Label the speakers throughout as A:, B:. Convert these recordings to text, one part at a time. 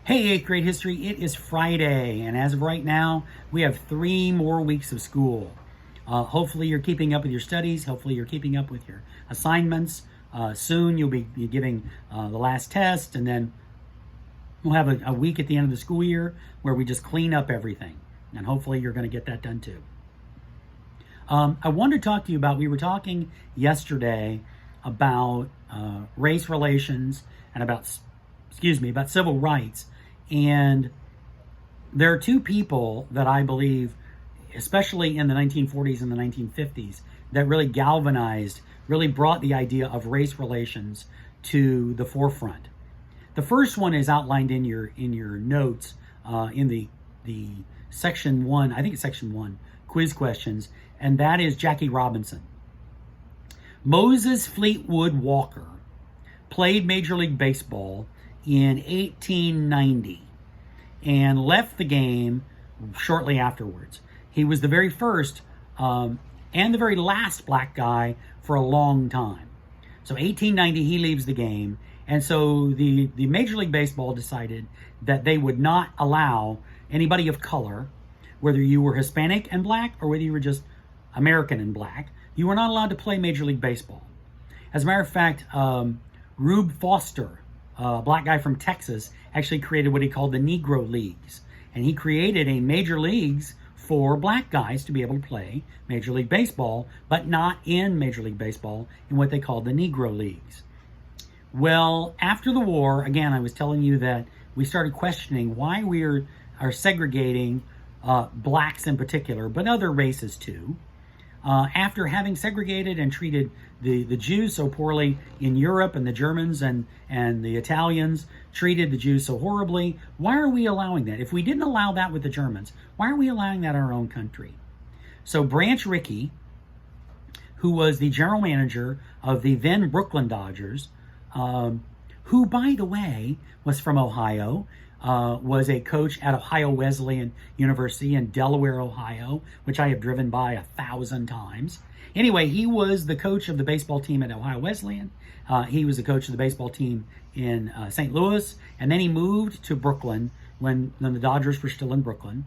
A: Hey, 8th grade history, it is Friday, and as of right now, we have 3 more weeks of school. Hopefully you're keeping up with your studies. Hopefully you're keeping up with your assignments. Soon you'll be giving the last test, and then we'll have a week at the end of the school year where we just clean up everything, and hopefully you're going to get that done too. I wanted to talk to you about, we were talking yesterday about race relations and about civil rights. And there are 2 people that I believe, especially in the 1940s and the 1950s, that really galvanized, really brought the idea of race relations to the forefront. The first one is outlined in your notes in the section 1, I think it's section 1, quiz questions, and that is Jackie Robinson. Moses Fleetwood Walker played Major League Baseball in 1890 and left the game shortly afterwards. He was the very first and the very last black guy for a long time. So 1890, he leaves the game. And so the Major League Baseball decided that they would not allow anybody of color, whether you were Hispanic and black or whether you were just American and black, you were not allowed to play Major League Baseball. As a matter of fact, Rube Foster, a black guy from Texas, actually created what he called the Negro Leagues. And he created a major leagues for black guys to be able to play Major League Baseball, but not in Major League Baseball, in what they called the Negro Leagues. Well, after the war, again, I was telling you that we started questioning why we are segregating blacks in particular, but other races too. After having segregated and treated the Jews so poorly in Europe, and the Germans and the Italians treated the Jews so horribly, why are we allowing that? If we didn't allow that with the Germans, why are we allowing that in our own country? So Branch Rickey, who was the general manager of the then Brooklyn Dodgers, who, by the way, was from Ohio, was a coach at Ohio Wesleyan University in Delaware, Ohio, which I have driven by 1,000 times. Anyway, he was the coach of the baseball team at Ohio Wesleyan. He was the coach of the baseball team in St. Louis, and then he moved to Brooklyn when the Dodgers were still in Brooklyn.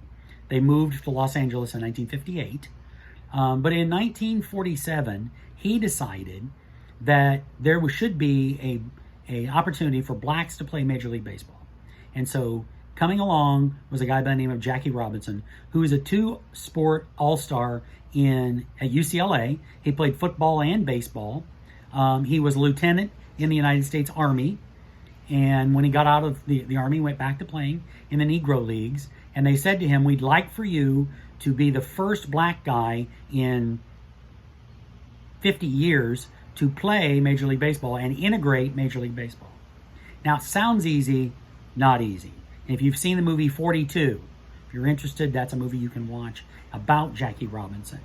A: They moved to Los Angeles in 1958. But in 1947, he decided that there should be a opportunity for blacks to play Major League Baseball. And so coming along was a guy by the name of Jackie Robinson, who is a 2-sport all-star at UCLA. He played football and baseball. He was a lieutenant in the United States Army. And when he got out of the Army, he went back to playing in the Negro Leagues. And they said to him, we'd like for you to be the first black guy in 50 years to play Major League Baseball and integrate Major League Baseball. Now, it sounds easy. Not easy. And if you've seen the movie 42, if you're interested, that's a movie you can watch about Jackie Robinson.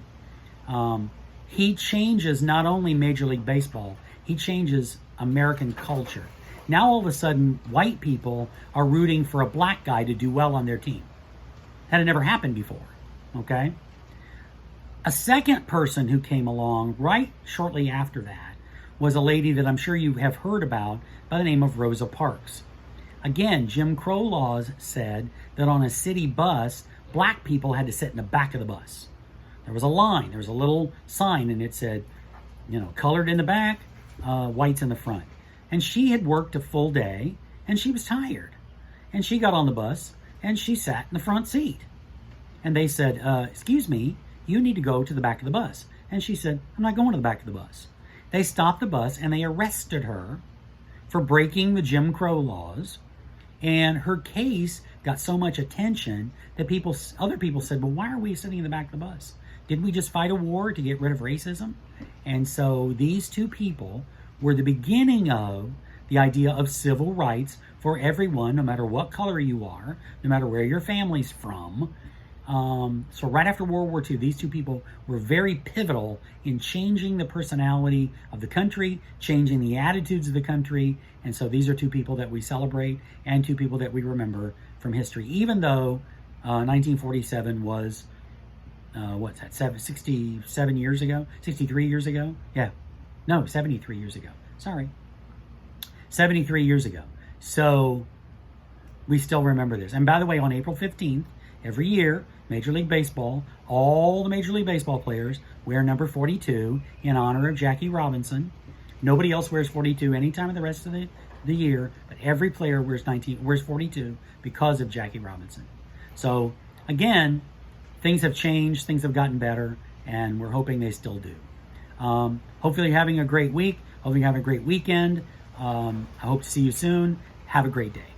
A: He changes not only Major League Baseball, he changes American culture. Now all of a sudden, white people are rooting for a black guy to do well on their team. That had never happened before, okay? A second person who came along right shortly after that was a lady that I'm sure you have heard about by the name of Rosa Parks. Again, Jim Crow laws said that on a city bus, black people had to sit in the back of the bus. There was a line, there was a little sign, and it said, colored in the back, whites in the front. And she had worked a full day, and she was tired. And she got on the bus, and she sat in the front seat. And they said, excuse me, you need to go to the back of the bus. And she said, I'm not going to the back of the bus. They stopped the bus, and they arrested her for breaking the Jim Crow laws. And her case got so much attention that other people said, well, why are we sitting in the back of the bus? Did we just fight a war to get rid of racism? And so these 2 people were the beginning of the idea of civil rights for everyone, no matter what color you are, no matter where your family's from. So right after World War II, these 2 people were very pivotal in changing the personality of the country, changing the attitudes of the country. And so these are 2 people that we celebrate and 2 people that we remember from history, even though 1947 was, 67 years ago? 63 years ago? Yeah. No, 73 years ago. Sorry. 73 years ago. So we still remember this. And by the way, on April 15th, every year, Major League Baseball, all the Major League Baseball players wear number 42 in honor of Jackie Robinson. Nobody else wears 42 any time of the rest of the year, but every player wears 42 because of Jackie Robinson. So again, things have changed, things have gotten better, and we're hoping they still do. Hopefully you're having a great week. Hopefully you have a great weekend. I hope to see you soon. Have a great day.